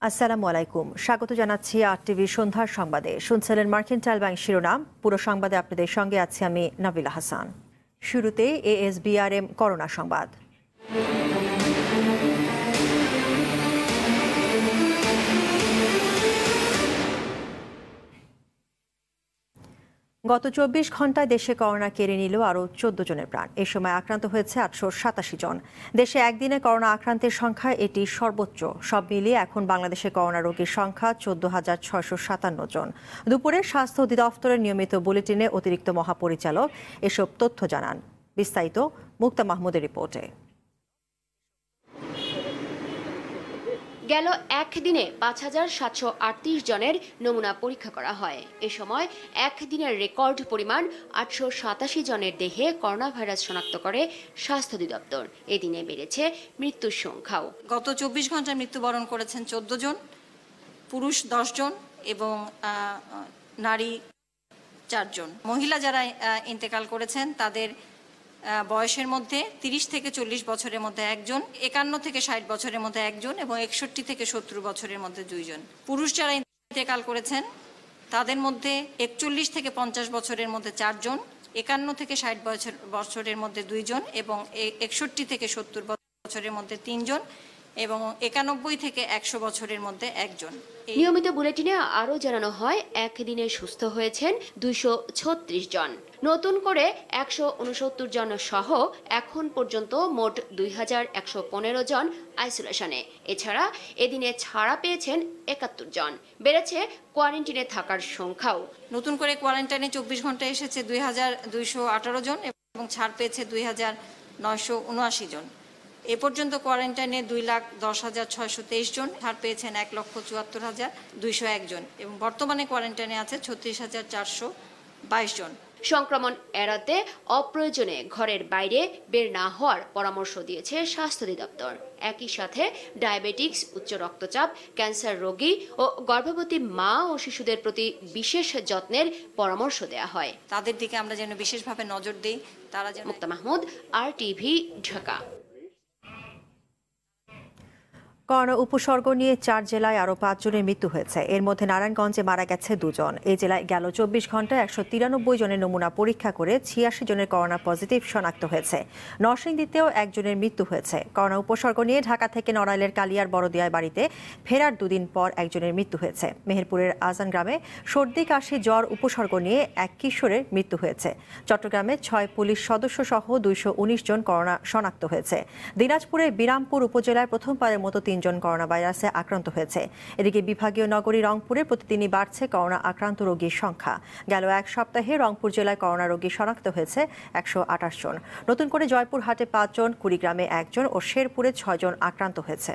আসসালামু আলাইকুম, স্বাগত জানাচ্ছি আরটিভি সন্ধ্যার সংবাদে। শুনছিলেন মার্কেন্টাইল ব্যাংক শিরোনাম। পুরো সংবাদে আপনাদের সঙ্গে আছি আমি নাবিলা হাসান। শুরুতে এএসবিআরএম করোনা সংবাদ। গত ২৪ ঘন্টায় দেশে করোনা কেড়ে নিল আরও ১৪ জনের প্রাণ। এ সময় আক্রান্ত হয়েছে ৮৮৭ জন। দেশে একদিনে করোনা আক্রান্তের সংখ্যা এটি সর্বোচ্চ। সব মিলিয়ে এখন বাংলাদেশে করোনা রোগীর সংখ্যা ১৪,৬৫৭ জন। দুপুরে স্বাস্থ্য অধিদপ্তরের নিয়মিত বুলেটিনে অতিরিক্ত মহাপরিচালক এসব তথ্য জানান। বিস্তারিত মুক্তা মাহমুদের রিপোর্টে। গেল একদিনে ৫,৭৩৮ জনের নমুনা পরীক্ষা করা হয়। এ সময় একদিনের রেকর্ড পরিমাণ ৮৮৭ জনের দেহে করোনা ভাইরাস শনাক্ত করে স্বাস্থ্য অধিদপ্তর। এদিনে বেড়েছে মৃত্যুর সংখ্যাও। গত ২৪ ঘন্টায় মৃত্যুবরণ করেছেন ১৪ জন, পুরুষ ১০ জন এবং নারী ৪ জন। মহিলা যারা ইন্তেকাল করেছেন তাদের বয়সের মধ্যে ৩০ থেকে ৪০ বছরের মধ্যে একজন, ৫১ থেকে ৬০ বছরের মধ্যে একজন এবং ৬১ থেকে ৭০ বছরের মধ্যে ২ জন। পুরুষ যারা ইন্তেকাল করেছেন তাদের মধ্যে ৪১ থেকে ৫০ বছরের মধ্যে ৪ জন, ৫১ থেকে ৬০ বছরের মধ্যে ২ জন এবং ৬১ থেকে ৭০ বছরের মধ্যে ৩ জন এবং ৯১ থেকে ১০০ বছরের মধ্যে একজন। নিয়মিত বুলেটিনে আরও জানানো হয় একদিনে সুস্থ হয়েছেন ২৩৬ জন। নতুন করে ১৬৯ জন সহ এখন পর্যন্ত মোট ২,১১৫ জন আইসোলেশনে। এছাড়া এদিনে ছাড়া পেয়েছেন ৭১ জন। বেড়েছে কোয়ারেন্টিনে থাকার সংখ্যাও। নতুন করে কোয়ারেন্টাইনে ২৪ ঘন্টায় এসেছে ২,২১৮ জন এবং ছাড় পেয়েছে ২,৯৭৯ জন। এ পর্যন্ত কোয়ারেন্টাইনে ২,১০,৬২৩ জন, ছাড় পেয়েছেন ১,৭৪,২০১ জন এবং বর্তমানে কোয়ারেন্টাইনে আছে ৩৬,৪২২ জন। সংক্রমণ এড়াতে অপ্রয়োজনে ঘরের বাইরে বের না হওয়ার পরামর্শ দিয়েছে স্বাস্থ্য অধিদপ্তর। একই সাথে ডায়াবেটিক্স, উচ্চ রক্তচাপ, ক্যান্সার রোগী ও গর্ভবতী মা ও শিশুদের প্রতি বিশেষ যত্নের পরামর্শ দেওয়া হয়। তাদের দিকে আমরা যেন বিশেষভাবে নজর দিই। তারা যেন। মুক্তা মাহমুদ, আরটিভি, ঢাকা। করোনা উপসর্গ নিয়ে ৪ জেলায় আরও ৫ জনের মৃত্যু হয়েছে। এর মধ্যে নারায়ণগঞ্জে মারা গেছে ২ জন। এই জেলায় গেল ২৪ ঘন্টায় ১৯৩ জনের নমুনা পরীক্ষা করে ৮৬ জনের করোনা পজিটিভ শনাক্ত হয়েছে। নরসিংদীতেও ১ জনের মৃত্যু হয়েছে। করোনা উপসর্গ নিয়ে ঢাকা থেকে নড়াইলের কালিয়ার বড়দিয়ায় বাড়িতে ফেরার ২ দিন পর ১ জনের মৃত্যু হয়েছে। মেহেরপুরের আজান গ্রামে সর্দি, কাশি, জ্বর উপসর্গ নিয়ে ১ কিশোরের মৃত্যু হয়েছে। চট্টগ্রামে ৬ পুলিশ সদস্য সহ ২১৯ জন করোনা শনাক্ত হয়েছে। দিনাজপুরের বিরামপুর উপজেলায় প্রথমবারের মতো ৩ জন করোনা ভাইরাসে আক্রান্ত হয়েছে। এদিকে বিভাগীয় নগরী রংপুরে প্রতিদিনই বাড়ছে করোনা আক্রান্ত রোগীর সংখ্যা। গেল এক সপ্তাহে রংপুর জেলায় করোনা রোগী শনাক্ত হয়েছে ১২৮ জন। নতুন করে জয়পুরহাটে ৫ জন, কুড়িগ্রামে ১ জন ও শেরপুরে ৬ জন আক্রান্ত হয়েছে।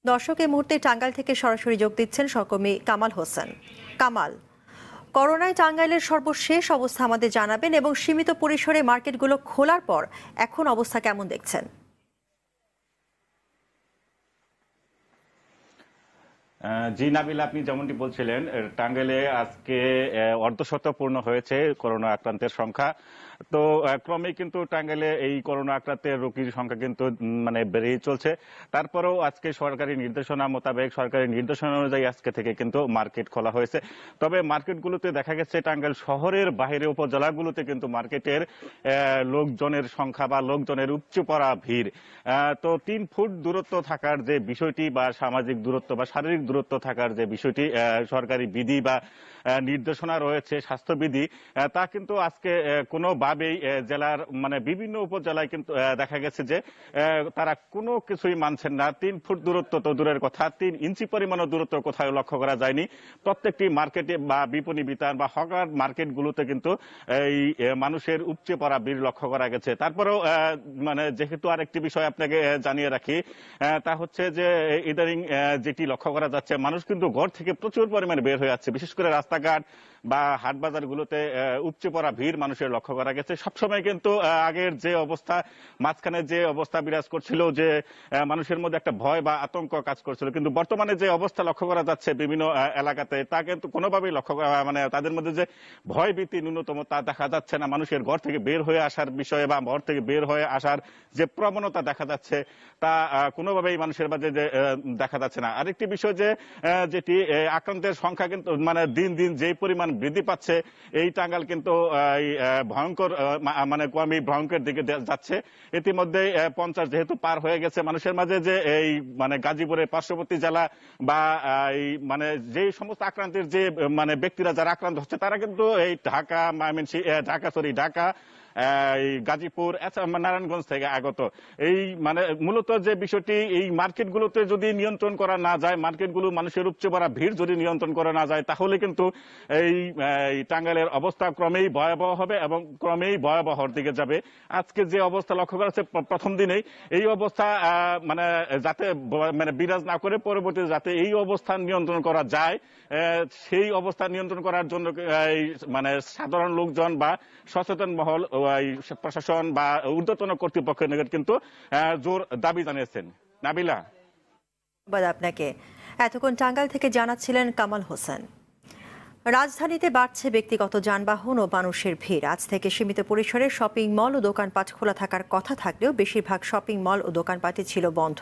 দর্শক, এই মুহূর্তে টাঙ্গাইল থেকে সরাসরি যোগ দিচ্ছেন সহকর্মী কামাল হোসেন। কামাল, করোনায় টাঙ্গাইলের সর্বশেষ অবস্থা আমাদের জানাবেন এবং সীমিত পরিসরে মার্কেটগুলো খোলার পর এখন অবস্থা কেমন দেখছেন? জি নাবিল, আপনি যেমনটি বলছিলেন, টাঙ্গাইলে আজকে অর্ধশত পূর্ণ হয়েছে করোনা আক্রান্তের সংখ্যা। তো ক্রমে কিন্তু টাঙ্গাইলে এই করোনা আক্রান্তের রোগীর সংখ্যা কিন্তু বেড়েই চলছে। তারপরেও আজকে সরকারি নির্দেশনা মোতাবেক, সরকারি নির্দেশনা অনুযায়ী আজকে থেকে কিন্তু মার্কেট খোলা হয়েছে। তবে মার্কেটগুলোতে দেখা গেছে টাঙ্গাইল শহরের বাইরে উপজেলাগুলোতে কিন্তু মার্কেটের লোকজনের সংখ্যা বা লোকজনের উপচে পড়া ভিড়। তো ৩ ফুট দূরত্ব থাকার যে বিষয়টি বা সামাজিক দূরত্ব বা শারীরিক দূরত্ব থাকার যে বিষয়টি সরকারি বিধি বা নির্দেশনা রয়েছে, স্বাস্থ্যবিধি, তা কিন্তু আজকে কোনোভাবেই জেলার বিভিন্ন উপজেলায় কিন্তু দেখা গেছে যে তারা কোনো কিছুই মানছেন না। ৩ ফুট দূরত্ব তো দূরের কথা, ৩ ইঞ্চি পরিমাণও দূরত্ব কোথাও লক্ষ্য করা যায়নি। প্রত্যেকটি মার্কেটে বা বিপণী বিতান বা হকার মার্কেটগুলোতে কিন্তু এই মানুষের উপচে পড়া ভিড় লক্ষ্য করা গেছে। তারপরেও যেহেতু আরেকটি বিষয় আপনাকে জানিয়ে রাখি, তা হচ্ছে যে ইদানিং যেটি লক্ষ্য করা যাচ্ছে, মানুষ কিন্তু ঘর থেকে প্রচুর পরিমাণে বের হয়ে যাচ্ছে। বিশেষ করে রাস্তাঘাট বা হাট বাজারগুলোতে উপচে পড়া ভিড় মানুষের লক্ষ্য করা গেছে। সবসময় কিন্তু আগের যে অবস্থা, মাঝখানে যে অবস্থা বিরাজ করছিল, যে মানুষের মধ্যে একটা ভয় বা আতঙ্ক কাজ করছিল, কিন্তু বর্তমানে যে অবস্থা লক্ষ্য করা যাচ্ছে বিভিন্ন এলাকাতে, তা কিন্তু কোনোভাবেই লক্ষ্য করা মানে তাদের মধ্যে যে ভয় ভীতি ন্যূনতম তা দেখা যাচ্ছে না। মানুষের ঘর থেকে বের হয়ে আসার বিষয়ে বা ঘর থেকে বের হয়ে আসার যে প্রবণতা দেখা যাচ্ছে তা কোনোভাবেই মানুষের মাঝে যে দেখা যাচ্ছে না। আরেকটি বিষয় যেটি আক্রান্তের সংখ্যা কিন্তু মানে দিন দিন যেই পরিমাণ বৃদ্ধি পাচ্ছে, এই টাঙ্গাইল কিন্তু ভয়ঙ্কর মানে ক্রমেই ভয়ঙ্কর দিকে যাচ্ছে। ইতিমধ্যে 50 যেহেতু পার হয়ে গেছে, মানুষের মাঝে যে এই মানে গাজীপুরের পার্শ্ববর্তী জেলা বা এই মানে যে সমস্ত আক্রান্তের যে মানে ব্যক্তিরা যারা আক্রান্ত হচ্ছে তারা কিন্তু এই ঢাকা গাজীপুর নারায়ণগঞ্জ থেকে আগত। এই মানে মূলত যে বিষয়টি, এই মার্কেটগুলোতে যদি নিয়ন্ত্রণ করা না যায়, মার্কেটগুলো মানুষের উপচে পড়া ভিড় যদি নিয়ন্ত্রণ করা না যায়, তাহলে কিন্তু এই টাঙ্গাইলের অবস্থা ক্রমেই ভয়াবহ হবে এবং ক্রমেই ভয়াবহর দিকে যাবে। আজকে যে অবস্থা লক্ষ্য করা যাচ্ছে প্রথম দিনেই, এই অবস্থা মানে যাতে মানে বিরাজ না করে পরবর্তীতে যাতে এই অবস্থান নিয়ন্ত্রণ করা যায়, সেই অবস্থা নিয়ন্ত্রণ করার জন্য মানে সাধারণ লোকজন বা সচেতন মহল, প্রশাসন বা ঊর্ধ্বতন কর্তৃপক্ষের নিকট কিন্তু জোর দাবি জানিয়েছেন। নাবিলা, ধন্যবাদ আপনাকে। এতক্ষণ টাঙ্গাইল থেকে জানাচ্ছিলেন কামাল হোসেন। রাজধানীতে বাড়ছে ব্যক্তিগত যানবাহন ও মানুষের ভিড়। আজ থেকে সীমিত পরিসরে শপিং মল ও দোকানপাট খোলা থাকার কথা থাকলেও বেশিরভাগ শপিং মল ও দোকানপাটই ছিল বন্ধ।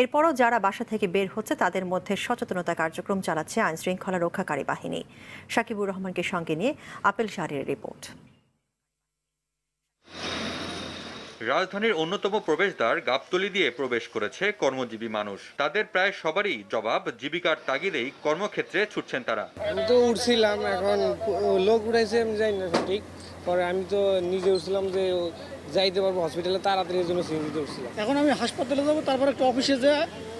এরপরও যারা বাসা থেকে বের হচ্ছে তাদের মধ্যে সচেতনতা কার্যক্রম চালাচ্ছে আইন শৃঙ্খলা রক্ষাকারী বাহিনী। সাকিবুর রহমানকে সঙ্গে নিয়ে আপেল শাহরিয়ার রিপোর্ট। রাজধানীর অন্যতম প্রবেশদ্বার গাবতলী দিয়ে প্রবেশ করেছে কর্মজীবী মানুষ। তাদের প্রায় সবারই জবাব, জীবিকার তাগিদেই কর্মক্ষেত্রে ছুটছেন তারা। আমি তো উঠছিলাম, এখন লোক উঠাইছে আমি জানি না সঠিক, পরে আমি তো নিজে উঠছিলাম যে যাইতে পারবো হসপিটালে তাড়াতাড়ি, জন্য সিএনজিতে উঠছিলাম। এখন আমি হাসপাতালে যাবো, তারপর একটা অফিসে যা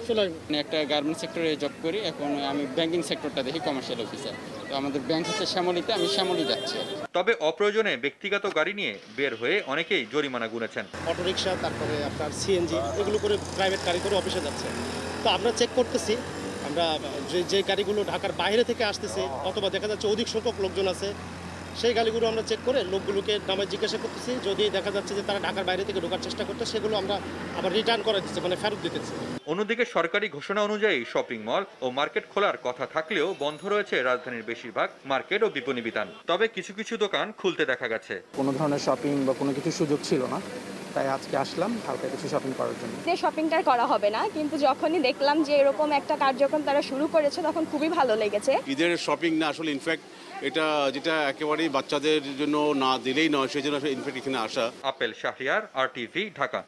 চলে আসবো। একটা গার্মেন্টস সেক্টরে জব করি, এখন আমি ব্যাংকিং সেক্টরটা দেখি, কমার্শিয়াল অফিসার। তো আমাদের ব্যাংক হচ্ছে শ্যামলীতে, আমি শ্যামলী যাচ্ছি। তবে অপ্রয়োজনে ব্যক্তিগত গাড়ি নিয়ে বের হয়ে অনেকেই জরিমানা গুনেছেন। অটোরিকশা, তারপরে আপনার সিএনজি, এগুলো করে প্রাইভেট গাড়ি করে অফিসে যাচ্ছে। তো আমরা চেক করতেছি, আমরা যে গাড়িগুলো ঢাকার বাইরে থেকে আসতেছে অথবা দেখা যাচ্ছে অধিক সংখ্যক লোকজন আছে, সেই গাড়িগুলো আমরা চেক করে লোকগুলোকে নামে জিজ্ঞাসা করতেছি। যদি দেখা যাচ্ছে যে তারা ঢাকার বাইরে থেকে ঢোকার চেষ্টা করতে, সেগুলো আমরা আবার রিটার্ন করে দিচ্ছি, মানে ফেরত দিতেছি। অন্যদিকে সরকারি ঘোষণা অনুযায়ী শপিং মল ও মার্কেট খোলার কথা থাকলেও বন্ধ রয়েছে রাজধানীর বেশিরভাগ মার্কেট ও বিপণী বিতান। তবে কিছু কিছু দোকান খুলতে দেখা গেছে। কোনো ধরনের শপিং বা কোনো কিছু সুযোগ ছিল না, তাই আজকে আসলাম হালকা কিছু শপিং করার জন্য। শপিংটা করা হবে না, কিন্তু যখনই দেখলাম যে এরকম একটা কার্যক্রম তারা শুরু করেছে তখন খুবই ভালো লেগেছে। ঈদের শপিং না, আসলে ইনফ্যাক্ট এটা যেটা একেবারেই বাচ্চাদের জন্য না দিলেই নয়, সেই জন্য ইনফ্যাক্ট এখানে আসা। Apple Shahriar, RTV, Dhaka.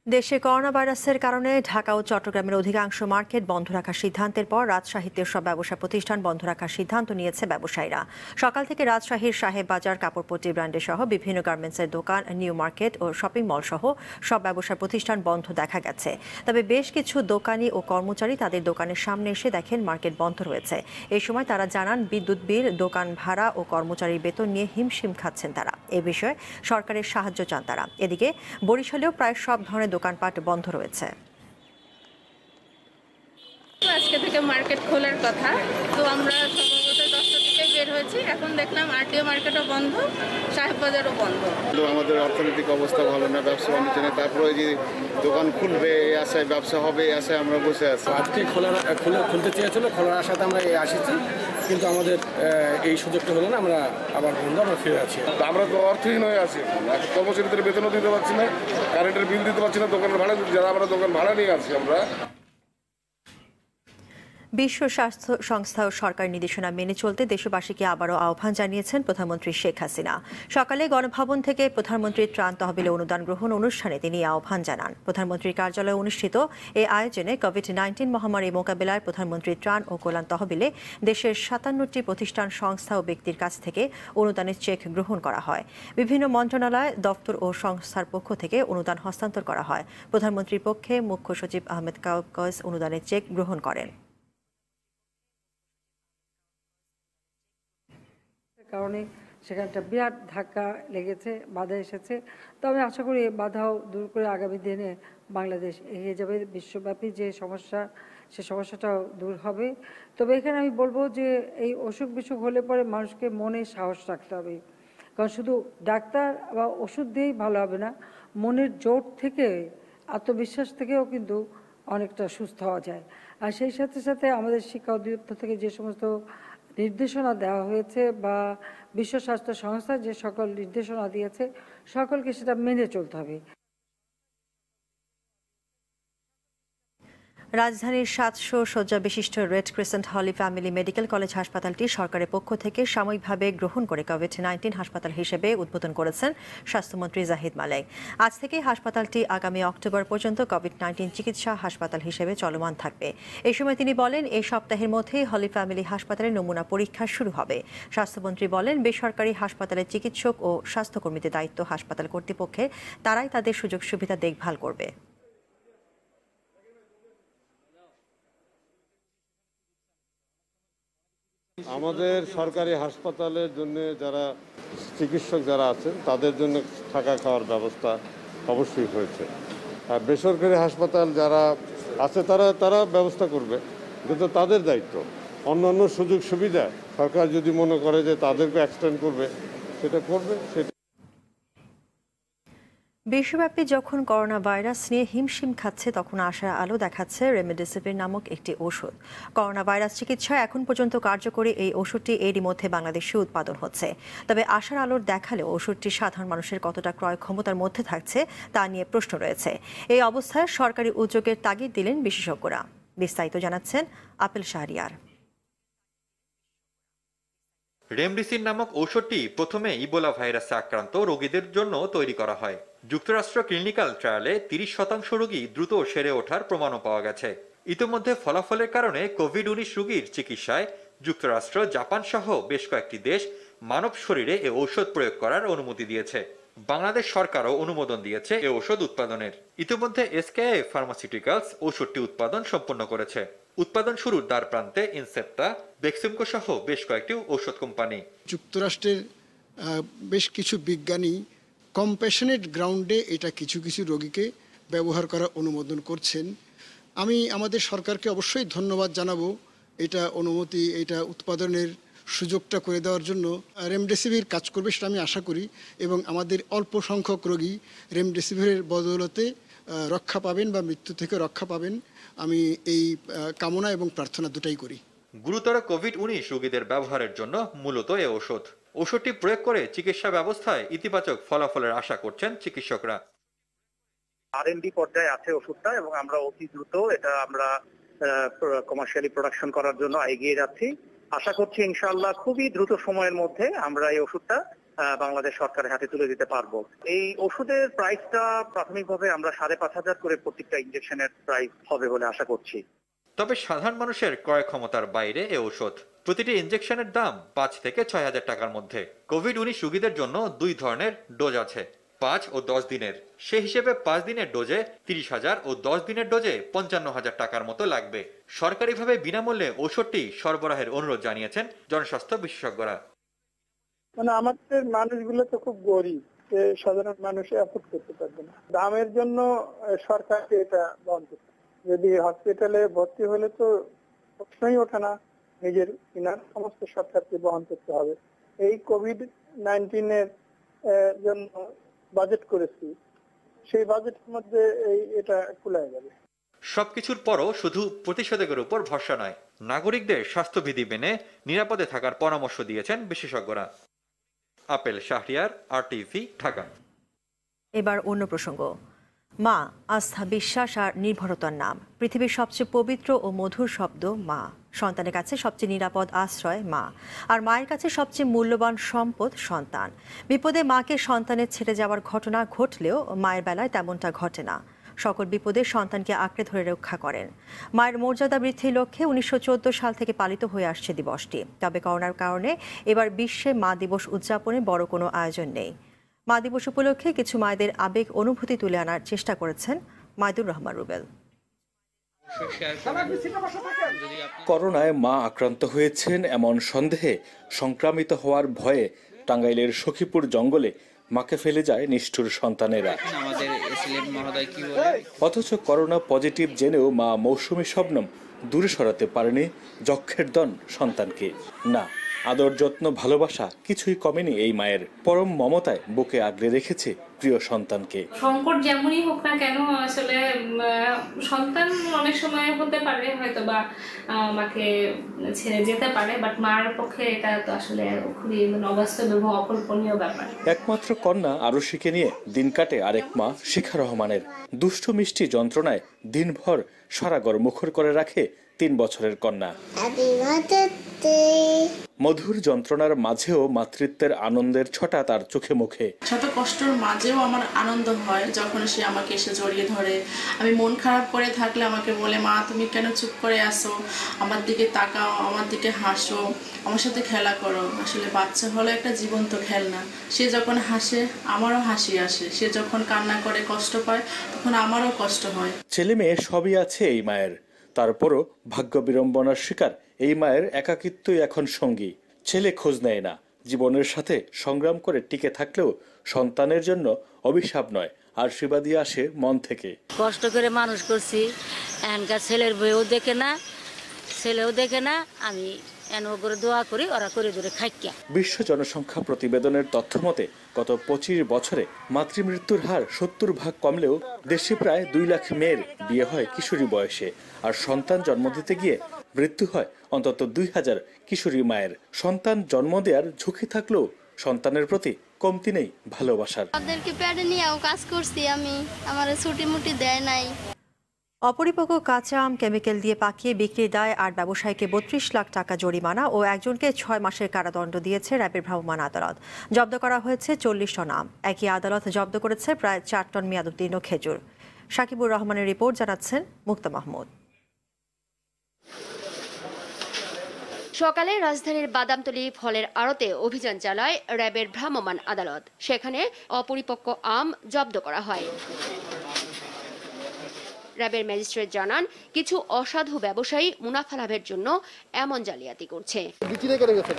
দেশে করোনা ভাইরাসের কারণে ঢাকা ও চট্টগ্রামের অধিকাংশ মার্কেট বন্ধ রাখার সিদ্ধান্তের পর রাজশাহীতে সব ব্যবসা প্রতিষ্ঠান বন্ধ রাখার সিদ্ধান্ত নিয়েছে ব্যবসায়ীরা। সকাল থেকে রাজশাহীর সাহেব বাজার, কাপড়পট্টি ব্র্যান্ডের সহ বিভিন্ন গার্মেন্টসের দোকান, নিউ মার্কেট ও শপিং মল সহ সব ব্যবসা প্রতিষ্ঠান বন্ধ দেখা গেছে। তবে বেশ কিছু দোকানি ও কর্মচারী তাদের দোকানের সামনে এসে দেখেন মার্কেট বন্ধ রয়েছে। এই সময় তারা জানান বিদ্যুৎ বিল, দোকান ভাড়া ও কর্মচারীর বেতন নিয়ে হিমশিম খাচ্ছেন তারা। এ বিষয়ে সরকারের সাহায্য চান তারা। এদিকে বরিশালেও প্রায় সব ধরনের দোকানপাট বন্ধ রয়েছে। আজকে থেকে মার্কেট খোলার কথা, তো আমরা সম্ভবত 10টা থেকে বের হয়েছি। এখন দেখলাম আরটিও মার্কেটও বন্ধ, সাহেব বাজারও বন্ধ। আমাদের অর্থনৈতিক অবস্থা ভালো না, ব্যবসা বাণিজ্য নেই, তারপরে যে দোকান খুলবে এই আশায়, ব্যবসা হবে এই আশায় আমরা বসে আছি। আজকে খুলতে চেয়েছিল, খোলার আশাতে আমরা আসিছি, কিন্তু আমাদের এই সুযোগটা হলো না, আমরা আবার বন্ধ, আমরা ফিরে আছি। আমরা তো অর্থহীন হয়ে আছি, কর্মচারীদের বেতনও দিতে পারছি না, কারেন্টের বিল দিতে পারছি না, দোকানের ভাড়া, যারা আমরা দোকান ভাড়া নিয়ে আছি আমরা। বিশ্ব স্বাস্থ্য সংস্থা ও সরকার নির্দেশনা মেনে চলতে দেশবাসীকে আবারও আহ্বান জানিয়েছেন প্রধানমন্ত্রী শেখ হাসিনা। সকালে গণভবন থেকে প্রধানমন্ত্রীর ত্রাণ তহবিলে অনুদান গ্রহণ অনুষ্ঠানে তিনি আহ্বান জানান। প্রধানমন্ত্রীর কার্যালয়ে অনুষ্ঠিত এই আয়োজনে কোভিড-19 মহামারী মোকাবিলায় প্রধানমন্ত্রীর ত্রাণ ও কল্যাণ তহবিলে দেশের 57টি প্রতিষ্ঠান, সংস্থা ও ব্যক্তির কাছ থেকে অনুদানের চেক গ্রহণ করা হয়। বিভিন্ন মন্ত্রণালয়, দপ্তর ও সংস্থার পক্ষ থেকে অনুদান হস্তান্তর করা হয়। প্রধানমন্ত্রীর পক্ষে মুখ্য সচিব আহমেদ কাওকস অনুদানের চেক গ্রহণ করেন। কারণে সেখানে একটা বিরাট ধাক্কা লেগেছে, বাধা এসেছে। তো আমি আশা করি বাধাও দূর করে আগামী দিনে বাংলাদেশ এগিয়ে যাবে। বিশ্বব্যাপী যে সমস্যা, সে সমস্যাটাও দূর হবে। তবে এখানে আমি বলবো যে এই অসুখ বিসুখ হলে পরে মানুষকে মনে সাহস রাখতে হবে, কারণ শুধু ডাক্তার বা ওষুধ দিয়েই ভালো হবে না, মনের জোর থেকে আত্মবিশ্বাস থেকেও কিন্তু অনেকটা সুস্থ হওয়া যায়। আর সেই সাথে সাথে আমাদের শিক্ষা অধিদপ্তর থেকে যে সমস্ত নির্দেশনা দেওয়া হয়েছে বা বিশ্ব স্বাস্থ্য সংস্থা যে সকল নির্দেশনা দিয়েছে সকলকে সেটা মেনে চলতে হবে। রাজধানীর 700 শয্যা বিশিষ্ট রেড ক্রিসেন্ট হলি ফ্যামিলি মেডিকেল কলেজ হাসপাতালটি সরকারের পক্ষ থেকে সাময়িকভাবে গ্রহণ করে কোভিড-19 হাসপাতাল হিসেবে উদ্বোধন করেছেন স্বাস্থ্যমন্ত্রী জাহিদ মালেক। আজ থেকে হাসপাতালটি আগামী অক্টোবর পর্যন্ত কোভিড-19 চিকিৎসা হাসপাতাল হিসেবে চলমান থাকবে। এই সময় তিনি বলেন, এই সপ্তাহের মধ্যেই হলি ফ্যামিলি হাসপাতালের নমুনা পরীক্ষা শুরু হবে। স্বাস্থ্যমন্ত্রী বলেন, বেসরকারি হাসপাতালের চিকিৎসক ও স্বাস্থ্যকর্মীদের দায়িত্ব হাসপাতাল কর্তৃপক্ষের, তারাই তাদের সুযোগ সুবিধা দেখভাল করবে। আমাদের সরকারি হাসপাতালের জন্য যারা চিকিৎসক যারা আছেন তাদের জন্য থাকা খাওয়ার ব্যবস্থা অবশ্যই হয়েছে। আর বেসরকারি হাসপাতাল যারা আছে তারা ব্যবস্থা করবে, কিন্তু তাদের দায়িত্ব। অন্যান্য সুযোগ সুবিধা সরকার যদি মনে করে যে তাদেরকে এক্সটেন্ড করবে, সেটা করবে। সেটা বিশ্বব্যাপী যখন করোনা ভাইরাস নিয়ে হিমশিম খাচ্ছে, তখন আশার আলো দেখাচ্ছে রেমডেসিভির নামক একটি ওষুধ। করোনা ভাইরাস চিকিৎসায় এখন পর্যন্ত কার্যকরী এই ওষুধটি এরই মধ্যে বাংলাদেশে উৎপাদন হচ্ছে। তবে আশার আলোর দেখালেও ওষুধটি সাধারণ মানুষের কতটা ক্রয় ক্ষমতার মধ্যে থাকছে তা নিয়ে প্রশ্ন রয়েছে। এই অবস্থায় সরকারি উদ্যোগের তাগিদ দিলেন বিশেষজ্ঞরা। বিস্তারিত জানাচ্ছেন আপেল শাহরিয়ার। রেমডেসিভির নামক ঔষধটি প্রথমে ইবোলা ভাইরাসে আক্রান্ত রোগীদের জন্য তৈরি করা হয়। যুক্তরাষ্ট্র ক্লিনিক্যাল ট্রায়ালে 30% রোগী দ্রুত সেরে ওঠার প্রমাণও পাওয়া গেছে। ইতিমধ্যে ফলাফলের কারণে কোভিড-19 রোগীর চিকিৎসায় যুক্তরাষ্ট্র, জাপান সহ বেশ কয়েকটি দেশ মানব শরীরে এ ঔষধ প্রয়োগ করার অনুমতি দিয়েছে। বাংলাদেশ সরকারও অনুমোদন দিয়েছে এ ঔষধ উৎপাদনের। ইতিমধ্যে এসকেআই ফার্মাসিউটিক্যালস ঔষধটি উৎপাদন সম্পন্ন করেছে। উৎপাদন শুরুর দ্বার প্রান্তে ইনসেপ্টা, বেক্সিমকো সহ বেশ কয়েকটি ঔষধ কোম্পানি। যুক্তরাষ্ট্রের বেশ কিছু বিজ্ঞানী কম্প্যাশনেট গ্রাউন্ডে এটা কিছু কিছু রোগীকে ব্যবহার করার অনুমোদন করছেন। আমি আমাদের সরকারকে অবশ্যই ধন্যবাদ জানাবো এটা অনুমতি, এটা উৎপাদনের সুযোগটা করে দেওয়ার জন্য। রেমডেসিভির কাজ করবে সেটা আমি আশা করি, এবং আমাদের অল্প সংখ্যক রোগী রেমডেসিভিরের বদৌলতে রক্ষা পাবেন বা মৃত্যু থেকে রক্ষা পাবেন। আমি এই কামনা এবং প্রার্থনা দুটাই করি। গুরুতর কোভিড-19 রোগীদের ব্যবহারের জন্য মূলত এ ওষুধটি প্রয়োগ করে চিকিৎসা ব্যবস্থায় ইতিবাচক ফলাফলের আশা করছেন চিকিৎসকরা। R&D পর্যায়ে আছে ওষুধটা, এবং আমরা অতি দ্রুত এটা আমরা কমার্শিয়ালি প্রোডাকশন করার জন্য এগিয়ে যাচ্ছি। আশা করছি ইনশাআল্লাহ খুবই দ্রুত সময়ের মধ্যে আমরা এই ওষুধটা বাংলাদেশ সরকারের হাতে তুলে দিতে পারবো। এই ওষুধের প্রাইসটা প্রাথমিকভাবে আমরা 5,500 করে প্রত্যেকটা ইনজেকশনের প্রাইস হবে বলে আশা করছি। তবে সাধারণ মানুষের ক্রয় ক্ষমতার বাইরে এ ঔষধ। প্রতিটি ইনজেকশনের দাম 5 থেকে 6,000 টাকার মধ্যে। কোভিড-19 রোগীদের জন্য 2 ধরনের ডোজ আছে, 5 ও 10 দিনের। সে হিসেবে 5 দিনের ডোজে 30,000 ও 10 দিনের ডোজে 55,000 টাকার মতো লাগবে। সরকারিভাবে বিনামূল্যে ঔষধটি সরবরাহের অনুরোধ জানিয়েছেন জনস্বাস্থ্য বিশেষজ্ঞরা। আমাদের মানুষগুলো তো খুব গরিব, সাধারণ মানুষ অ্যাফোর্ড করতে পারবে না। দামের জন্য সরকারকে এটা বন্ধ করতে। যদি হসপিটালে ভর্তি হলে তো প্রশ্নই ওঠে না, নিজের কিনার সমস্ত সরকারকে বহন করতে হবে। এই কোভিড-19 এর জন্য বাজেট করেছি, সেই বাজেটের মধ্যে এটা কুলায় যাবে। সবকিছুর পরও শুধু প্রতিষেধকের উপর ভরসা নয়, নাগরিকদের স্বাস্থ্যবিধি মেনে নিরাপদে থাকার পরামর্শ দিয়েছেন বিশেষজ্ঞরা। Apple Shahriar, RTV, Dhaka. এবার অন্য প্রসঙ্গ। মা আস্থা, বিশ্বাস আর নির্ভরতার নাম। পৃথিবীর সবচেয়ে পবিত্র ও মধুর শব্দ মা। সন্তানের কাছে সবচেয়ে নিরাপদ আশ্রয় মা, আর মায়ের কাছে সবচেয়ে মূল্যবান সম্পদ সন্তান। বিপদে মাকে সন্তানের ছেড়ে যাওয়ার ঘটনা ঘটলেও মায়ের বেলায় তেমনটা ঘটে না। সকল বিপদে সন্তানকে আঁকড়ে ধরে রক্ষা করেন। মায়ের মর্যাদা বৃদ্ধির লক্ষ্যে 1914 সাল থেকে পালিত হয়ে আসছে দিবসটি। তবে করোনার কারণে এবার বিশ্বে মা দিবস উদযাপনে বড় কোনো আয়োজন নেই। মা দিবস উপলক্ষে কিছু মায়েদের আবেগ অনুভূতি তুলে আনার চেষ্টা করেছেন মাইদুর রহমান রুবেল। করোনায় মা আক্রান্ত হয়েছেন এমন সন্দেহে সংক্রামিত হওয়ার ভয়ে টাঙ্গাইলের সখীপুর জঙ্গলে মাকে ফেলে যায় নিষ্ঠুর সন্তানেরা। অথচ করোনা পজিটিভ জেনেও মা মৌসুমী শবনম দূরে সরাতে পারেনি যক্ষের দন সন্তানকে। না, আদর যত্ন ভালোবাসা কিছুই কমেনি এই মায়ের। পরম মমতায় বুকে আগলে রেখেছে প্রিয় সন্তানকে। সংকট যেমনই হোক না কেন, আসলে সন্তান অনেক সময় হতে পারে হয়তো বা মাকে ছেড়ে যেতে পারে, বাট মার পক্ষে এটা তো আসলে খুবই অবাস্তব এবং অকল্পনীয় ব্যাপার। একমাত্র কন্যা আরুষিকে নিয়ে দিন কাটে আরেক মা শিখা রহমানের। দুষ্ট মিষ্টি যন্ত্রণায় দিনভর সারাঘর মুখর করে রাখে 3 বছরের কন্যা। মধুর যন্ত্রণার মাঝেও মাতৃত্বের আনন্দের ছটা তার চোখে মুখে। শত কষ্টের মাঝেও আমার আনন্দ হয় যখন সে আমাকে এসে জড়িয়ে ধরে। আমি মন খারাপ করে থাকলে আমাকে বলে, মা তুমি কেন চুপ করে আসো, আমার দিকে তাকাও, আমার দিকে হাসো, আমার সাথে খেলা করো। আসলে বাচ্চা হলো একটা জীবন্ত খেলনা। সে যখন হাসে আমারও হাসি আসে, সে যখন কান্না করে কষ্ট পায় তখন আমারও কষ্ট হয়। ছেলে মেয়ে সবই আছে এই মায়ের, তারপরও ভাগ্য বিড়ম্বনার শিকার এই মায়ের একাকিত্বই এখন সঙ্গী। ছেলে খোঁজ নেয় না, জীবনের সাথে সংগ্রাম করে টিকে থাকলেও সন্তানের জন্য অভিশাপ নয়, আশীর্বাদই আসে মন থেকে। কষ্ট করে মানুষ করছি, এখানকার ছেলের বইও দেখে না, ছেলেও দেখে না, আমি এন করে দোয়া করি, ওরা করে ধরে খাইয়া। বিশ্ব জনসংখ্যা প্রতিবেদনের তথ্য মতে গত 25 বছরে মাতৃমৃত্যুর হার 70% কমলেও দেশে প্রায় 2 লাখ মেয়ের বিয়ে হয় কিশোরী বয়সে, আর সন্তান জন্ম দিতে গিয়ে মৃত্যু হয় অন্তত 2000 কিশোরী মায়ের। সন্তান জন্ম দেওয়ার ঝুঁকি থাকলেও সন্তানের প্রতি কমতি নেই ভালোবাসার। ওদেরকে প্যাডে নিয়েও কাজ করছি আমি, আমার ছুটি মুটি দেয় নাই। অপরিপক্ক কাঁচা আম কেমিক্যাল দিয়ে পাকিয়ে বিক্রির দায় 8 ব্যবসায়ীকে 32 লাখ টাকা জরিমানা ও একজনকে 6 মাসের কারাদণ্ড দিয়েছে র্যাবের ভ্রাম্যমাণ আদালত। জব্দ করা হয়েছে 40 টন আম। একই আদালত জব্দ করেছে প্রায় 4 টন মেয়াদোত্তীর্ণ খেজুর। সাকিবুর রহমানের রিপোর্ট, জানাচ্ছেন মুক্তা মাহমুদ। সকালে রাজধানীর বাদামতলী ফলের আড়তে অভিযান চালায় র্যাবের ভ্রাম্যমাণ আদালত। সেখানে অপরিপক্ক আম জব্দ করা হয়। র্যাবের ম্যাজিস্ট্রেট জানান, কিছু অসাধু ব্যবসায়ী মুনাফা লাভের জন্য এমন জালিয়াতি করছে। বিক্রি করে গেছে,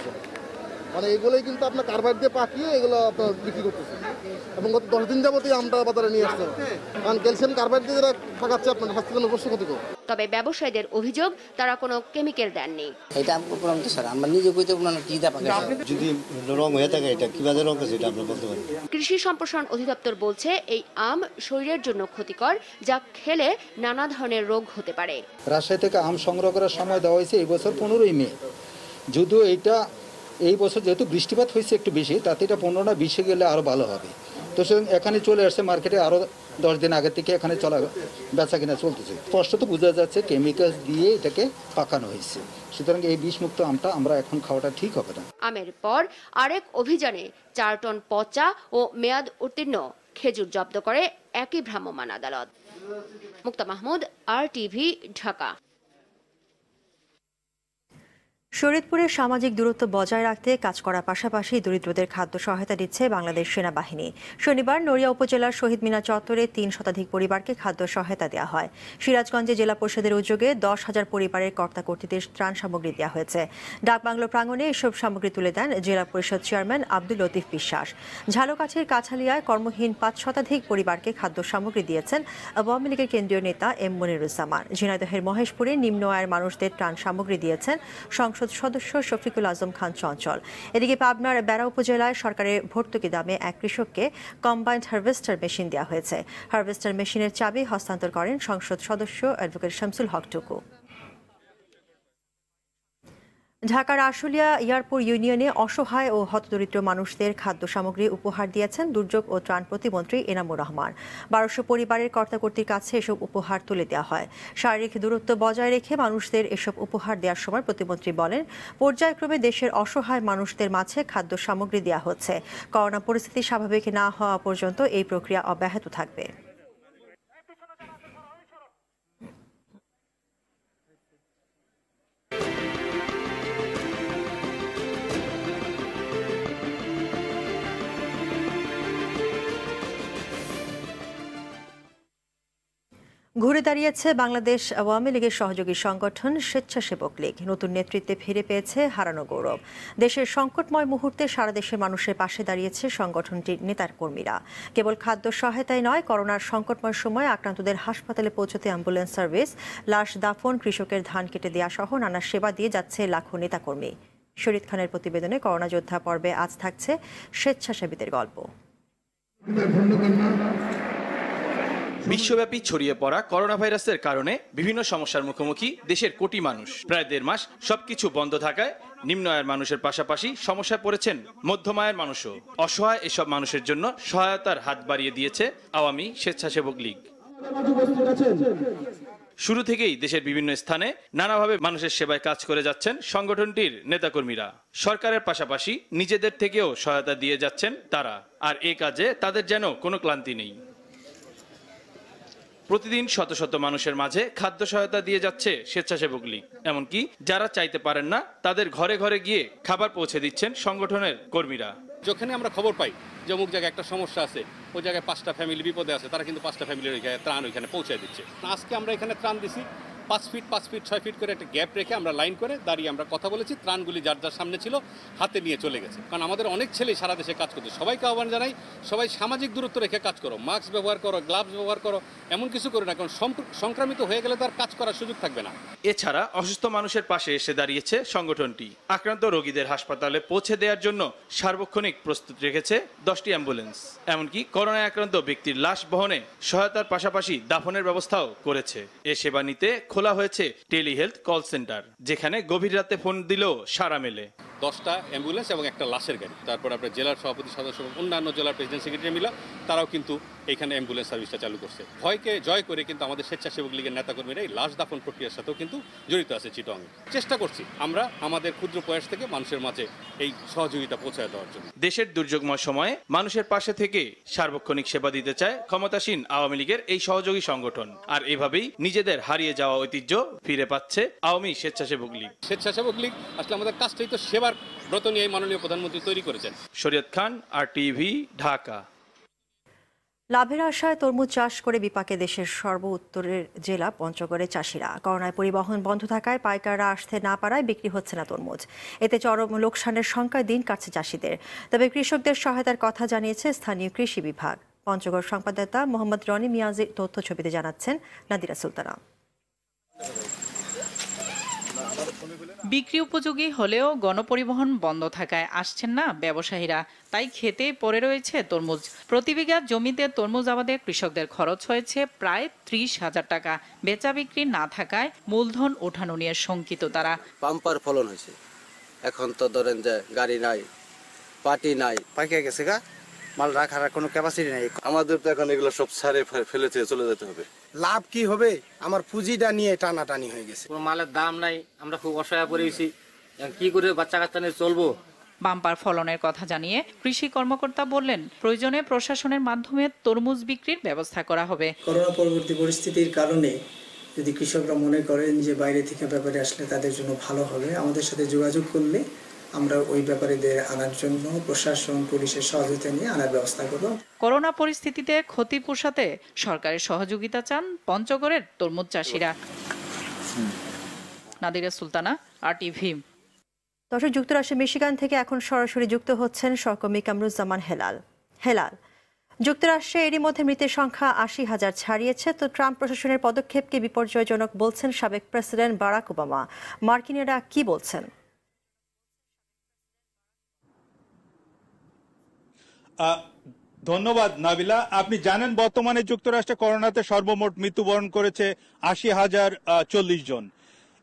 মানে এগুলোই কিন্তু আপনার কারবার দিয়ে পাকিয়ে এগুলো আপনার বিক্রি করতেছে এবং গত 10 দিন যাবতই আমটা বাজারে নিয়ে আসছে। কারণ ক্যালসিয়াম কার্বাইড দিয়ে যারা পাকাচ্ছে আপনার স্বাস্থ্যের উপর ক্ষতিকর। তবে ব্যবসায়ীদের অভিযোগ, তারা কোনো কেমিক্যাল দেননি। এটা আমরা তো স্যার আমরা নিজে কইতে না কি দা পাকা, যদি রং হয়ে থাকে এটা কিভাবে রং আছে এটা আমরা বলতে পারি। কৃষি সম্প্রসারণ অধিদপ্তর বলছে, এই আম শরীরের জন্য ক্ষতিকর, যা খেলে নানা ধরনের রোগ হতে পারে। রাজশাহী থেকে আম সংগ্রহ করার সময় দেওয়া হয়েছে এই বছর 15ই মে। যদিও এই বছর যেহেতু বৃষ্টিপাত হয়েছে একটু বেশি, তাতে এটা 15 না 20-এ গেলে আরও ভালো হবে। তো এখানে চলে আসছে মার্কেটে, আরও 10 দিন আগে থেকে এখানে বেচা কিনা চলতেছে। স্পষ্ট তো বোঝা যাচ্ছে কেমিক্যাল দিয়ে এটাকে পাকানো হয়েছে। সুতরাং এই বিষমুক্ত আমটা আমরা এখন খাওয়াটা ঠিক হবে না। আমের পর আরেক অভিযানে 4 টন পচা ও মেয়াদ উত্তীর্ণ খেজুর জব্দ করে একই ভ্রাম্যমাণ আদালত। মুক্তা মাহমুদ, RTV, ঢাকা। শরীয়তপুরে সামাজিক দূরত্ব বজায় রাখতে কাজ করার পাশাপাশি দরিদ্রদের খাদ্য সহায়তা দিচ্ছে বাংলাদেশ সেনাবাহিনী। শনিবার নড়িয়া উপজেলার শহীদ মিনার চত্বরে 3 শতাধিক পরিবারকে খাদ্য সহায়তা দেওয়া হয়। সিরাজগঞ্জে জেলা পরিষদের উদ্যোগে 10,000 পরিবারের কর্তা-কর্তীদের ত্রাণ সামগ্রী দেওয়া হয়েছে। ডাকবাংলো প্রাঙ্গণে এসব সামগ্রী তুলে দেন জেলা পরিষদ চেয়ারম্যান আব্দুল লতিফ বিশ্বাস। ঝালকাঠির কাছালিয়ায় কর্মহীন 5 শতাধিক পরিবারকে খাদ্য সামগ্রী দিয়েছেন আওয়ামী লীগের কেন্দ্রীয় নেতা এম মনিরুজ্জামান। ঝিনাইদহের মহেশপুরে নিম্ন আয়ের মানুষদের ত্রাণ সামগ্রী দিয়েছেন সংসদ সদস্য শফিকুল আজম খান চঞ্চল। এদিকে পাবনার বেড়া উপজেলায় সরকারের ভর্তুকি দামে এক কৃষককে কম্বাইন্ড হারভেস্টার মেশিন দেওয়া হয়েছে। হারভেস্টার মেশিনের চাবি হস্তান্তর করেন সংসদ সদস্য অ্যাডভোকেট শামসুল হক টুকু। ঢাকার আশুলিয়া ইয়ারপুর ইউনিয়নে অসহায় ও হতদরিদ্র মানুষদের খাদ্য সামগ্রী উপহার দিয়েছেন দুর্যোগ ও ত্রাণ প্রতিমন্ত্রী এনামুর রহমান। 1200 পরিবারের কর্তাকর্তীর কাছে এসব উপহার তুলে দেওয়া হয়। শারীরিক দূরত্ব বজায় রেখে মানুষদের এসব উপহার দেওয়ার সময় প্রতিমন্ত্রী বলেন, পর্যায়ক্রমে দেশের অসহায় মানুষদের মাঝে খাদ্য সামগ্রী দেওয়া হচ্ছে। করোনা পরিস্থিতি স্বাভাবিক না হওয়া পর্যন্ত এই প্রক্রিয়া অব্যাহত থাকবে। ঘুরে দাঁড়িয়েছে বাংলাদেশ আওয়ামী লীগের সহযোগী সংগঠন স্বেচ্ছাসেবক লীগ। নতুন নেতৃত্বে ফিরে পেয়েছে হারানো গৌরব। দেশের সংকটময় মুহূর্তে সারা দেশের মানুষের পাশে দাঁড়িয়েছে সংগঠনটির নেতার কর্মীরা। কেবল খাদ্য সহায়তাই নয়, করোনার সংকটময় সময় আক্রান্তদের হাসপাতালে পৌঁছতে অ্যাম্বুলেন্স সার্ভিস, লাশ দাফন, কৃষকের ধান কেটে দেওয়া সহ নানা সেবা দিয়ে যাচ্ছে লাখো নেতাকর্মী। শরীদ খানের প্রতিবেদনে করোনা যোদ্ধা পর্বে আজ থাকছে স্বেচ্ছাসেবীদের গল্প। বিশ্বব্যাপী ছড়িয়ে পড়া করোনা ভাইরাসের কারণে বিভিন্ন সমস্যার মুখোমুখি দেশের কোটি মানুষ। প্রায় 1.5 মাস সবকিছু বন্ধ থাকায় নিম্ন আয়ের মানুষের পাশাপাশি সমস্যায় পড়েছেন মধ্যম আয়ের মানুষও। অসহায় এসব মানুষের জন্য সহায়তার হাত বাড়িয়ে দিয়েছে আওয়ামী স্বেচ্ছাসেবক লীগ। শুরু থেকেই দেশের বিভিন্ন স্থানে নানাভাবে মানুষের সেবায় কাজ করে যাচ্ছেন সংগঠনটির নেতাকর্মীরা। সরকারের পাশাপাশি নিজেদের থেকেও সহায়তা দিয়ে যাচ্ছেন তারা, আর এ কাজে তাদের যেন কোনো ক্লান্তি নেই। প্রতিদিন শত শত মানুষের মাঝে খাদ্য সহায়তা দিয়ে যাচ্ছে স্বেচ্ছাসেবক লীগ। এমনকি যারা চাইতে পারেন না তাদের ঘরে ঘরে গিয়ে খাবার পৌঁছে দিচ্ছেন সংগঠনের কর্মীরা। যখনই আমরা খবর পাই যে অমুক জায়গায় একটা সমস্যা আছে, ওই জায়গায় 5টা ফ্যামিলি বিপদে আছে, তারা কিন্তু 5টা ফ্যামিলির ত্রাণ ওইখানে পৌঁছে দিচ্ছে। আজকে আমরা এখানে ত্রাণ দিছি 5 ফিট 6 ফিট করে একটা গ্যাপ রেখে আমরা লাইন করে দাঁড়িয়ে আমরা কথা বলেছি। ত্রাণগুলি যার যার সামনে ছিল হাতে নিয়ে চলে গেছে। কারণ আমাদের অনেক ছেলে সারা দেশে কাজ করছে। সবাইকে আহ্বান জানাই, সবাই সামাজিক দূরত্ব রেখে কাজ করো, মাস্ক ব্যবহার করো, গ্লাভস ব্যবহার করো, এমন কিছু করো না, কারণ সংক্রামিত হয়ে গেলে তার কাজ করার সুযোগ থাকবে না। এছাড়া অসুস্থ মানুষের পাশে এসে দাঁড়িয়েছে সংগঠনটি। আক্রান্ত রোগীদের হাসপাতালে পৌঁছে দেওয়ার জন্য সার্বক্ষণিক প্রস্তুত রেখেছে 10টি অ্যাম্বুলেন্স। এমনকি করোনায় আক্রান্ত ব্যক্তির লাশ বহনে সহায়তার পাশাপাশি দাফনের ব্যবস্থাও করেছে। এ সেবা নিতে খোলা হয়েছে টেলিহেলথ কল সেন্টার, যেখানে গভীর রাতে ফোন দিলেও সাড়া মেলে। 10টা অ্যাম্বুলেন্স এবং একটা লাশের গাড়ি। তারপর আপনার জেলার সভাপতি সদস্য, অন্যান্য জেলার প্রেসিডেন্ট সেক্রেটারি মিলা তারাও কিন্তু এখানে অ্যাম্বুলেন্স সার্ভিসটা চালু করছে। ভয়কে জয় করে কিন্তু আমাদের স্বেচ্ছাসেবক লীগের নেতাকর্মীরা এই লাশ দাফন প্রক্রিয়ার সাথেও কিন্তু জড়িত আছে চিটং। চেষ্টা করছি আমরা আমাদের ক্ষুদ্র প্রয়াস থেকে মানুষের মাঝে এই সহযোগিতা পৌঁছায় দেওয়ার জন্য। দেশের দুর্যোগময় সময়ে মানুষের পাশে থেকে সার্বক্ষণিক সেবা দিতে চায় ক্ষমতাসীন আওয়ামী লীগের এই সহযোগী সংগঠন। আর এভাবেই নিজেদের হারিয়ে যাওয়া ঐতিহ্য ফিরে পাচ্ছে আওয়ামী স্বেচ্ছাসেবক লীগ। স্বেচ্ছাসেবক লীগ আসলে আমাদের কাজটাই তো সেবার ব্রত নিয়ে মাননীয় প্রধানমন্ত্রী তৈরি করেছেন। শরীয়ত খান, RTV, ঢাকা। লাভের আশায় তরমুজ চাষ করে বিপাকে দেশের সর্বোত্তরের জেলা পঞ্চগড়ের চাষিরা। করোনায় পরিবহন বন্ধ থাকায় পাইকাররা আসতে না পারায় বিক্রি হচ্ছে না তরমুজ। এতে চরম লোকসানের সংখ্যায় দিন কাটছে চাষিদের। তবে কৃষকদের সহায়তার কথা জানিয়েছে স্থানীয় কৃষি বিভাগ। পঞ্চগড় সংবাদদাতা মোহাম্মদ রনি মিয়াজির তথ্য ছবিতে জানাচ্ছেন নাদিরা সুলতানা। বিক্রি উপযোগী হলেও গণপরিবহন বন্ধ থাকায় আসছেন না ব্যবসায়ীরা, তাই খেতে পড়ে রয়েছে তরমুজ। প্রতি বিঘা জমিতে তরমুজ আবাদে কৃষকদের খরচ হয়েছে প্রায় 30,000 টাকা। বেচা বিক্রি না থাকায় মূলধন ওঠানো নিয়ে শঙ্কিত তারা। পাম্পার ফলন হয়েছে, এখন তো ধরেন যে গাড়ি নাই, পার্টি নাই, পাইকে গেছে গা, মাল রাখার কোনো ক্যাপাসিটি নাই। আমাদের তো এখন এগুলো সব সারে ফেলেছে, চলে যেতে হবে। লাভ কি হবে, আমার পুঁজিটা নিয়ে টানাটানি হয়ে গেছে। কোনো মালের দাম নাই, আমরা খুব অসহায় পড়েছি, কি করে বাচ্চা কাচ্চা নিয়ে চলবো। বাম্পার ফলনের কথা জানিয়ে কৃষি কর্মকর্তা বললেন, প্রয়োজনে প্রশাসনের মাধ্যমে তরমুজ বিক্রির ব্যবস্থা করা হবে। করোনা পরবর্তী পরিস্থিতির কারণে যদি কৃষকরা মনে করেন যে বাইরে থেকে ব্যাপারে আসলে তাদের জন্য ভালো হবে, আমাদের সাথে যোগাযোগ করলে আমরা ওই ব্যাপারীদের আনার জন্য প্রশাসন, পুলিশের সহযোগিতা নিয়ে আনার ব্যবস্থা করব। করোনা পরিস্থিতিতে ক্ষতি পোষাতে সরকারের সহযোগিতা চান পঞ্চগড়ের তরমুজ চাষিরা। নাদিরা সুলতানা, RTV। দর্শক, যুক্তরাষ্ট্রের মিশিগান থেকে এখন সরাসরি যুক্ত হচ্ছেন সহকর্মী কামরুজ্জামান হেলাল। যুক্তরাষ্ট্রে এরই মধ্যে মৃতের সংখ্যা 80,000 ছাড়িয়েছে। তো ট্রাম্প প্রশাসনের পদক্ষেপকে বিপর্যয়জনক বলছেন সাবেক প্রেসিডেন্ট বারাক ওবামা। মার্কিনিরা কি বলছেন? ধন্যবাদ নাবিলা। আপনি জানেন বর্তমানে যুক্তরাষ্ট্রে করোনাতে সর্বমোট মৃত্যুবরণ করেছে 80,040 জন।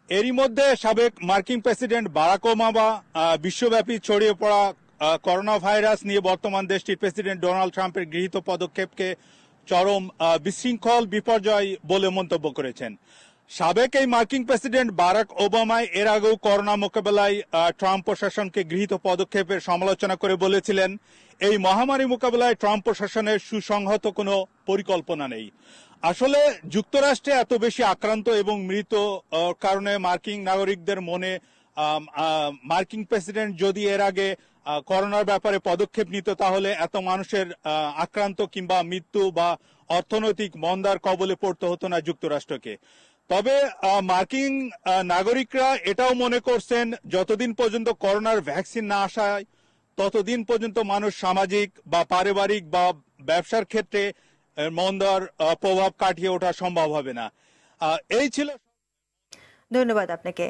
এরই মধ্যে সাবেক মার্কিন প্রেসিডেন্ট বারাক ওবামা বিশ্বব্যাপী ছড়িয়ে পড়া করোনা ভাইরাস নিয়ে বর্তমান দেশটির প্রেসিডেন্ট ডোনাল্ড ট্রাম্পের গৃহীত পদক্ষেপকে চরম বিশৃঙ্খল বিপর্যয় বলে মন্তব্য করেছেন। সাবেক এই মার্কিন প্রেসিডেন্ট বারাক ওবামা এর আগেও করোনা মোকাবেলায় ট্রাম্প প্রশাসনকে গৃহীত পদক্ষেপের সমালোচনা করে বলেছিলেন, এই মহামারী মোকাবেলায় ট্রাম্প প্রশাসনের সুসংহত কোনো পরিকল্পনা নেই। আসলে যুক্তরাষ্ট্রে এত বেশি আক্রান্ত এবং মৃত কারণে মার্কিন নাগরিকদের মনে মার্কিন প্রেসিডেন্ট যদি এর আগে করোনার ব্যাপারে পদক্ষেপ নিত তাহলে এত মানুষের আক্রান্ত কিংবা মৃত্যু বা অর্থনৈতিক মন্দার কবলে পড়তে হতো না যুক্তরাষ্ট্রকে। তবে মার্কিন নাগরিকরা এটাও মনে করছেন যতদিন পর্যন্ত করোনার ভ্যাকসিন না আসায় ততদিন পর্যন্ত মানুষ সামাজিক বা পারিবারিক বা ব্যবসার ক্ষেত্রে মন্দার প্রভাব কাটিয়ে ওঠা সম্ভব হবে না। এই ছিল। ধন্যবাদ আপনাকে।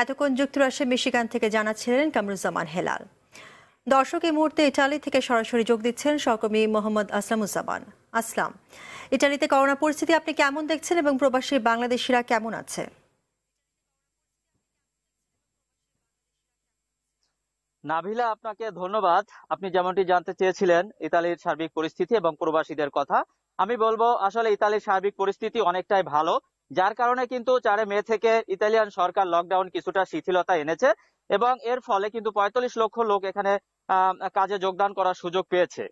এতক্ষণ যুক্তরাষ্ট্রের মিশিগান থেকে জানাচ্ছিলেন কামরুজ্জামান হেলাল। দর্শক, এই মুহূর্তে ইটালি থেকে সরাসরি যোগ দিচ্ছেন সহকর্মী মোহাম্মদ আসলামুজ্জামান। আসলাম, ইটালিতে করোনা পরিস্থিতি আপনি কেমন দেখছেন এবং প্রবাসী বাংলাদেশিরা কেমন আছে? নাভিলা, আপনাকে ধন্যবাদ। আপনি যেমনটি জানতে চেয়েছিলেন ইতালির সার্বিক পরিস্থিতি এবং প্রবাসীদের কথা, আমি বলবো আসলে ইতালির সার্বিক পরিস্থিতি অনেকটাই ভালো, যার কারণে কিন্তু 4 মে থেকে ইতালিয়ান সরকার লকডাউন কিছুটা শিথিলতা এনেছে এবং এর ফলে কিন্তু 45 লক্ষ লোক এখানে কাজে যোগদান করার সুযোগ পেয়েছে।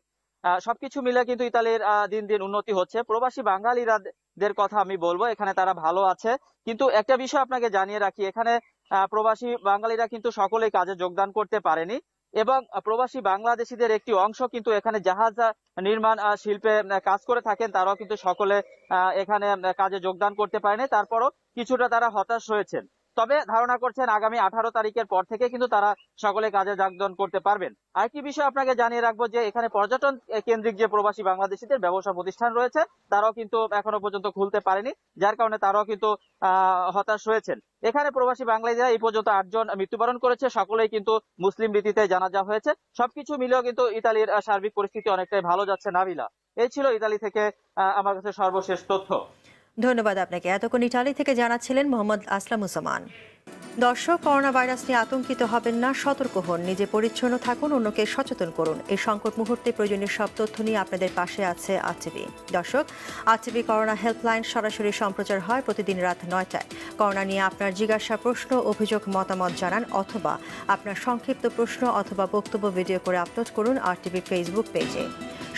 সবকিছু মিলে কিন্তু ইতালির দিন দিন উন্নতি হচ্ছে। প্রবাসী বাঙালিদের কথা আমি বলবো, এখানে তারা ভালো আছে, কিন্তু একটা বিষয় আপনাকে জানিয়ে রাখি, এখানে প্রবাসী বাঙালিরা কিন্তু সকলেই কাজে যোগদান করতে পারেনি এবং প্রবাসী বাংলাদেশিদের একটি অংশ কিন্তু এখানে জাহাজ নির্মাণ শিল্পে কাজ করে থাকেন, তারাও কিন্তু সকলে এখানে কাজে যোগদান করতে পারেনি। তারপরও কিছুটা তারা হতাশ হয়েছেন, তবে ধারণা করছেন আগামী 18 তারিখের পর থেকে কিন্তু তারা সকলে কাজে যোগদান করতে পারবেন। আরেকটি বিষয় আপনাকে জানিয়ে রাখবো যে এখানে পর্যটন কেন্দ্রিক যে প্রবাসী বাংলাদেশিদের ব্যবসা প্রতিষ্ঠান রয়েছে তারাও কিন্তু এখনো পর্যন্ত খুলতে পারেনি, যার কারণে তারাও কিন্তু হতাশ হয়েছেন। এখানে প্রবাসী বাংলাদেশিরা এই পর্যন্ত 8 জন মৃত্যুবরণ করেছে, সকলেই কিন্তু মুসলিম রীতিতে জানাজা হয়েছে। সবকিছু মিলেও কিন্তু ইতালির সার্বিক পরিস্থিতি অনেকটাই ভালো যাচ্ছে। নাবিলা, এই ছিল ইতালি থেকে আমার কাছে সর্বশেষ তথ্য। ধন্যবাদ আপনাকে। এতক্ষণ ইটালি থেকে জানাচ্ছিলেন মোহাম্মদ আসলামুজ্জামান। দর্শক, করোনা ভাইরাস নিয়ে আতঙ্কিত হবেন না, সতর্ক হন, নিজে পরিচ্ছন্ন থাকুন, অন্যকে সচেতন করুন। এই সংকট মুহূর্তে প্রয়োজনীয় সব তথ্য নিয়ে আপনাদের পাশে আছে আরটিভি। দর্শক, আরটিভি করোনা হেল্পলাইন সরাসরি সম্প্রচার হয় প্রতিদিন রাত 9টায়। করোনা নিয়ে আপনার জিজ্ঞাসা, প্রশ্ন, অভিযোগ, মতামত জানান অথবা আপনার সংক্ষিপ্ত প্রশ্ন অথবা বক্তব্য ভিডিও করে আপলোড করুন আরটিভি ফেসবুক পেজে।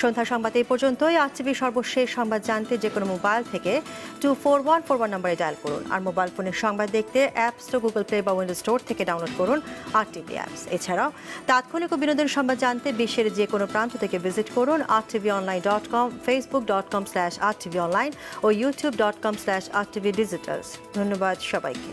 সন্ধ্যা সংবাদ এই পর্যন্তই। আরটিভি সর্বশেষ সংবাদ জানতে যে কোনো মোবাইল থেকে 24141 নম্বরে ডায়াল করুন। আর মোবাইল ফোনের সংবাদ দেখতে অ্যাপ স্টোর, গুগল প্লে বা উইন্ডোজ স্টোর থেকে ডাউনলোড করুন আরটিভি অ্যাপস। এছাড়াও তাৎক্ষণিক ও বিনোদন সংবাদ জানতে বিশ্বের যে কোনো প্রান্ত থেকে ভিজিট করুন rtvonline.com, facebook.com/rtvonline ও youtube.com/rtvdigitals। ধন্যবাদ সবাইকে।